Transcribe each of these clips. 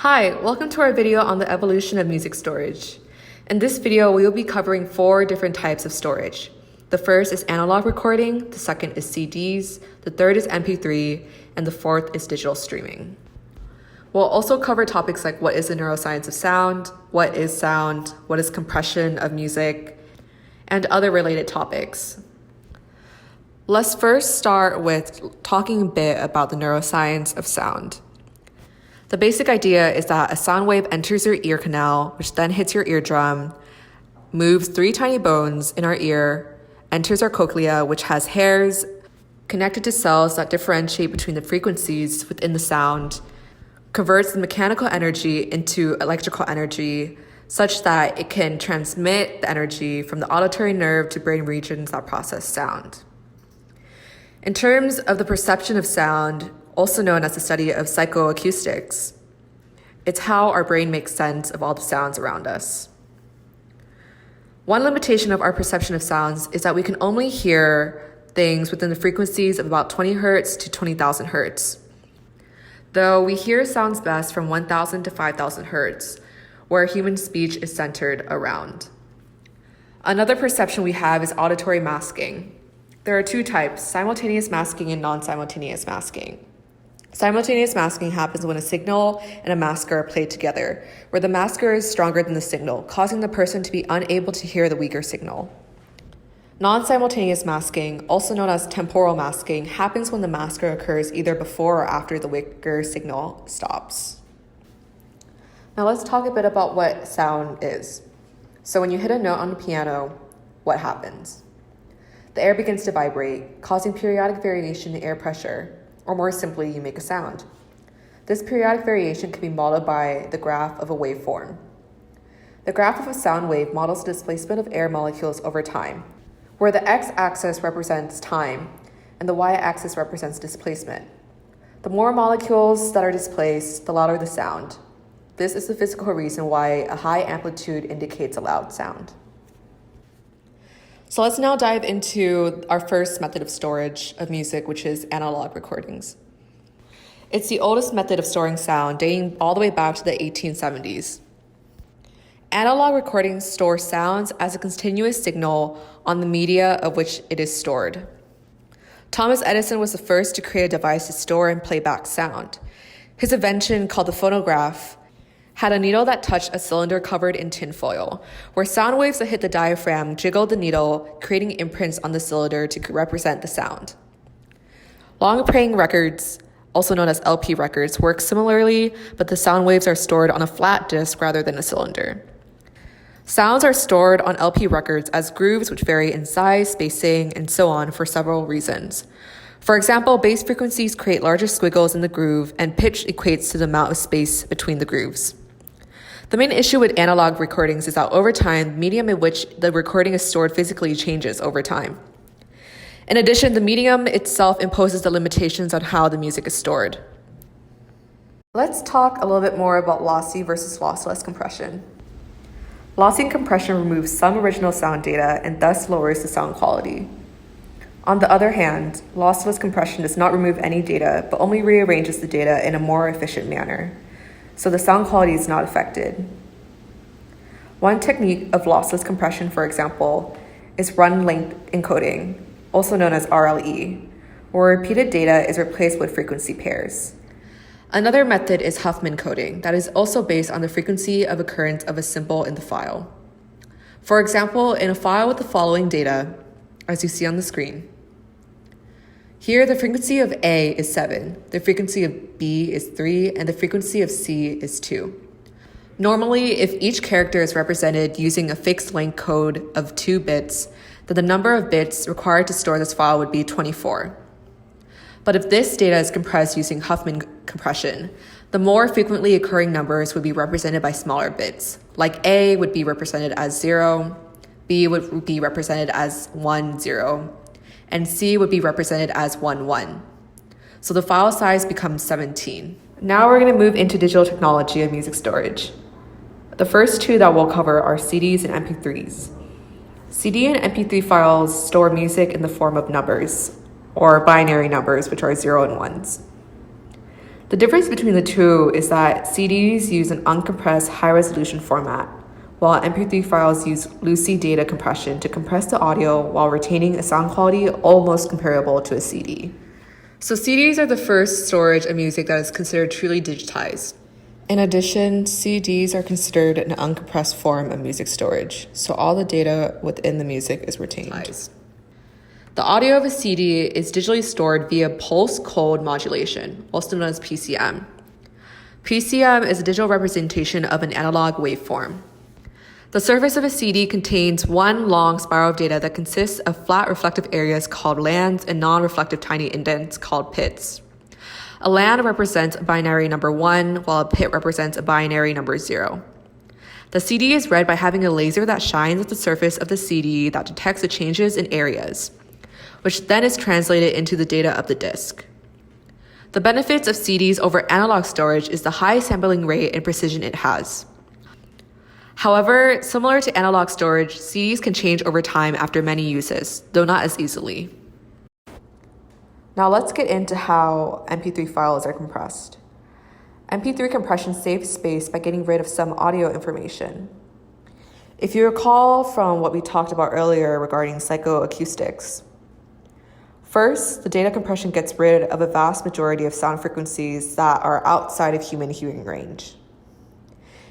Hi, welcome to our video on the evolution of music storage. In this video, we will be covering 4 different types of storage. The first is analog recording, the second is CDs, the third is MP3, and the fourth is digital streaming. We'll also cover topics like what is the neuroscience of sound, what is compression of music, and other related topics. Let's first start with talking a bit about the neuroscience of sound. The basic idea is that a sound wave enters your ear canal, which then hits your eardrum, moves 3 tiny bones in our ear, enters our cochlea, which has hairs connected to cells that differentiate between the frequencies within the sound, converts the mechanical energy into electrical energy, such that it can transmit the energy from the auditory nerve to brain regions that process sound. In terms of the perception of sound, also known as the study of psychoacoustics, it's how our brain makes sense of all the sounds around us. One limitation of our perception of sounds is that we can only hear things within the frequencies of about 20 hertz to 20,000 hertz. Though we hear sounds best from 1,000 to 5,000 hertz, where human speech is centered around. Another perception we have is auditory masking. There are 2 types, simultaneous masking and non-simultaneous masking. Simultaneous masking happens when a signal and a masker are played together, where the masker is stronger than the signal, causing the person to be unable to hear the weaker signal. Non-simultaneous masking, also known as temporal masking, happens when the masker occurs either before or after the weaker signal stops. Now let's talk a bit about what sound is. So when you hit a note on the piano, what happens? The air begins to vibrate, causing periodic variation in air pressure, or more simply, you make a sound. This periodic variation can be modeled by the graph of a waveform. The graph of a sound wave models the displacement of air molecules over time, where the x-axis represents time and the y-axis represents displacement. The more molecules that are displaced, the louder the sound. This is the physical reason why a high amplitude indicates a loud sound. So let's now dive into our first method of storage of music, which is analog recordings. It's the oldest method of storing sound, dating all the way back to the 1870s. Analog recordings store sounds as a continuous signal on the media of which it is stored. Thomas Edison was the first to create a device to store and play back sound. His invention, called the phonograph, had a needle that touched a cylinder covered in tinfoil, where sound waves that hit the diaphragm jiggled the needle, creating imprints on the cylinder to represent the sound. Long-playing records, also known as LP records, work similarly, but the sound waves are stored on a flat disc rather than a cylinder. Sounds are stored on LP records as grooves which vary in size, spacing, and so on for several reasons. For example, bass frequencies create larger squiggles in the groove, and pitch equates to the amount of space between the grooves. The main issue with analog recordings is that over time, the medium in which the recording is stored physically changes over time. In addition, the medium itself imposes the limitations on how the music is stored. Let's talk a little bit more about lossy versus lossless compression. Lossy compression removes some original sound data and thus lowers the sound quality. On the other hand, lossless compression does not remove any data, but only rearranges the data in a more efficient manner, so the sound quality is not affected. One technique of lossless compression, for example, is run length encoding, also known as RLE, where repeated data is replaced with frequency pairs. Another method is Huffman coding, that is also based on the frequency of occurrence of a symbol in the file. For example, in a file with the following data, as you see on the screen. Here, the frequency of A is 7, the frequency of B is 3, and the frequency of C is 2. Normally, if each character is represented using a fixed length code of 2 bits, then the number of bits required to store this file would be 24. But if this data is compressed using Huffman compression, the more frequently occurring numbers would be represented by smaller bits, like A would be represented as 0, B would be represented as 1, 0, and C would be represented as 1, 1. So the file size becomes 17. Now we're going to move into digital technology of music storage. The first 2 that we'll cover are CDs and MP3s. CD and MP3 files store music in the form of numbers, or binary numbers, which are 0 and 1s. The difference between the two is that CDs use an uncompressed high-resolution format, while MP3 files use loosey data compression to compress the audio while retaining a sound quality almost comparable to a CD. So CDs are the first storage of music that is considered truly digitized. In addition, CDs are considered an uncompressed form of music storage, so all the data within the music is retained. The audio of a CD is digitally stored via pulse code modulation, also known as PCM. PCM is a digital representation of an analog waveform. The surface of a CD contains one long spiral of data that consists of flat reflective areas called lands and non-reflective tiny indents called pits. A land represents a binary number 1, while a pit represents a binary number 0. The CD is read by having a laser that shines at the surface of the CD that detects the changes in areas, which then is translated into the data of the disk. The benefits of CDs over analog storage is the high sampling rate and precision it has. However, similar to analog storage, CDs can change over time after many uses, though not as easily. Now let's get into how MP3 files are compressed. MP3 compression saves space by getting rid of some audio information. If you recall from what we talked about earlier regarding psychoacoustics, first, the data compression gets rid of a vast majority of sound frequencies that are outside of human hearing range.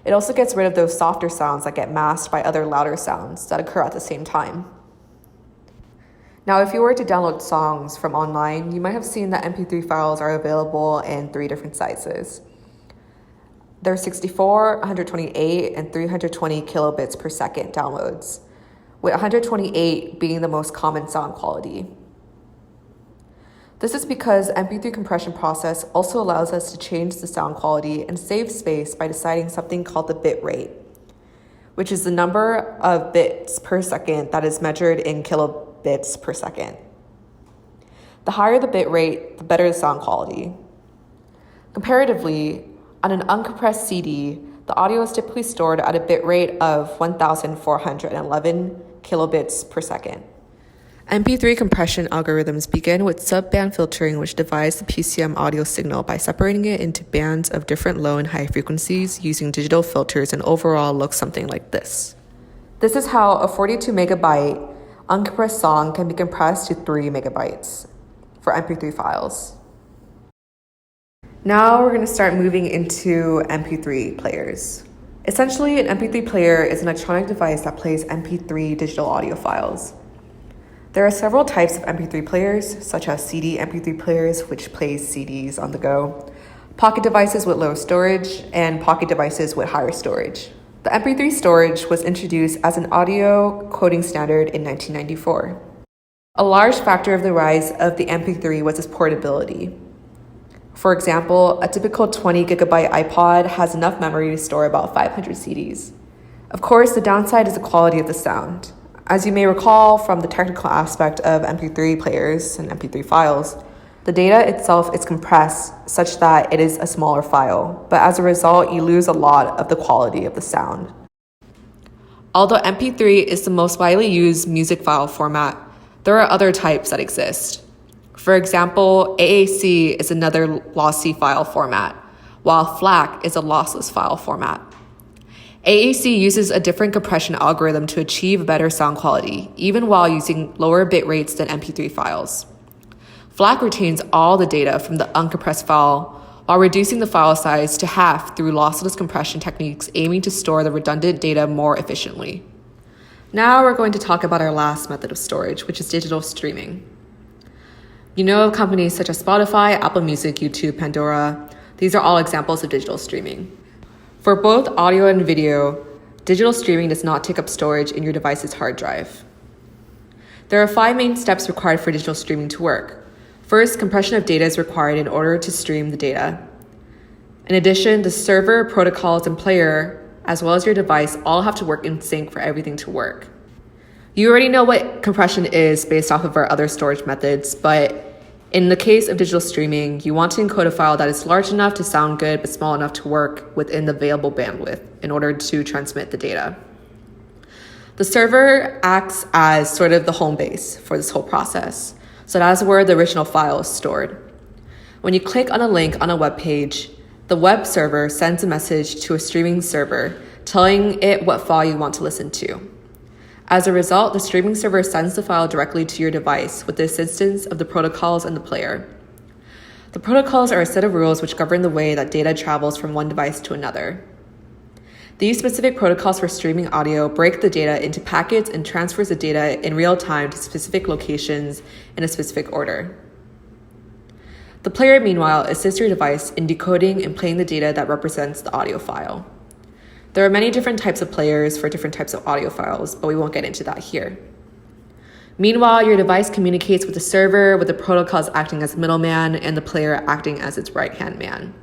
It also gets rid of those softer sounds that get masked by other louder sounds that occur at the same time. Now, if you were to download songs from online, you might have seen that MP3 files are available in 3 different sizes. There are 64, 128, and 320 kilobits per second downloads, with 128 being the most common sound quality. This is because MP3 compression process also allows us to change the sound quality and save space by deciding something called the bit rate, which is the number of bits per second that is measured in kilobits per second. The higher the bit rate, the better the sound quality. Comparatively, on an uncompressed CD, the audio is typically stored at a bit rate of 1,411 kilobits per second. MP3 compression algorithms begin with sub-band filtering, which divides the PCM audio signal by separating it into bands of different low and high frequencies using digital filters, and overall looks something like this. This is how a 42 megabyte uncompressed song can be compressed to 3 megabytes for MP3 files. Now we're going to start moving into MP3 players. Essentially, an MP3 player is an electronic device that plays MP3 digital audio files. There are several types of MP3 players, such as CD MP3 players, which plays CDs on the go, pocket devices with low storage, and pocket devices with higher storage. The MP3 storage was introduced as an audio coding standard in 1994. A large factor of the rise of the MP3 was its portability. For example, a typical 20 gigabyte iPod has enough memory to store about 500 CDs. Of course, the downside is the quality of the sound. As you may recall from the technical aspect of MP3 players and MP3 files, the data itself is compressed such that it is a smaller file, but as a result, you lose a lot of the quality of the sound. Although MP3 is the most widely used music file format, there are other types that exist. For example, AAC is another lossy file format, while FLAC is a lossless file format. AAC uses a different compression algorithm to achieve better sound quality, even while using lower bit rates than MP3 files. FLAC retains all the data from the uncompressed file while reducing the file size to half through lossless compression techniques aiming to store the redundant data more efficiently. Now we're going to talk about our last method of storage, which is digital streaming. You know of companies such as Spotify, Apple Music, YouTube, Pandora. These are all examples of digital streaming. For both audio and video, digital streaming does not take up storage in your device's hard drive. There are 5 main steps required for digital streaming to work. First, compression of data is required in order to stream the data. In addition, the server, protocols, and player, as well as your device, all have to work in sync for everything to work. You already know what compression is based off of our other storage methods, but in the case of digital streaming, you want to encode a file that is large enough to sound good but small enough to work within the available bandwidth in order to transmit the data. The server acts as sort of the home base for this whole process, so that's where the original file is stored. When you click on a link on a web page, the web server sends a message to a streaming server telling it what file you want to listen to. As a result, the streaming server sends the file directly to your device with the assistance of the protocols and the player. The protocols are a set of rules which govern the way that data travels from one device to another. These specific protocols for streaming audio break the data into packets and transfers the data in real time to specific locations in a specific order. The player, meanwhile, assists your device in decoding and playing the data that represents the audio file. There are many different types of players for different types of audio files, but we won't get into that here. Meanwhile, your device communicates with the server, with the protocols acting as middleman and the player acting as its right-hand man.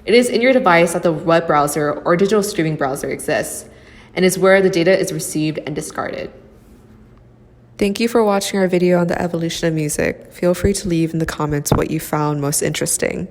It is in your device that the web browser or digital streaming browser exists, and is where the data is received and discarded. Thank you for watching our video on the evolution of music. Feel free to leave in the comments what you found most interesting.